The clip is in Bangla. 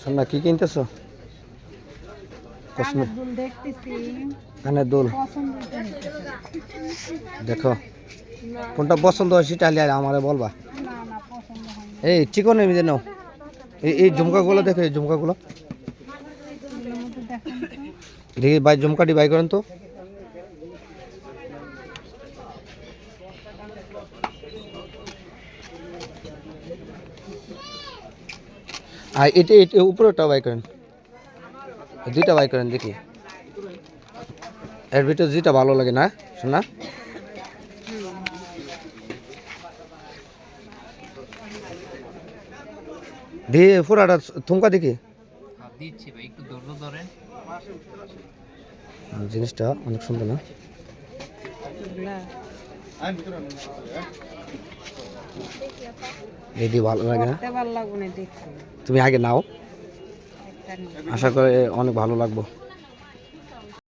সোনা কি কিনতেছো? কানের দুল দেখতেছি। কানের দুল পছন্দ হইতেছে। দেখো কোনটা পছন্দ হয় সেটা হলে আমারে বলবা। না না পছন্দ হয়নি। এই চিকন এমনি নাও। এই ঝুমকাগুলো দেখো, এই ঝুমকাগুলো এগুলোর মধ্যে দেখান তো। দেখি ভাই, ঝুমকাটি বাই করেন তো। আর এটা এটা উপরেটা বাই করেন, দুইটা বাই করেন দেখি। এর ভিতরে যেটা ভালো লাগে না শোনা। দিয়ে পুরাটা থুমকা দেখি। দিচ্ছি ভাই, একটু ধৈর্য ধরেন। জিনিসটা অনেক সুন্দর না? যদি ভালো লাগে না ভালো লাগবে না দেখতে। তুমি আগে নাও, আশা করি অনেক ভালো লাগবে।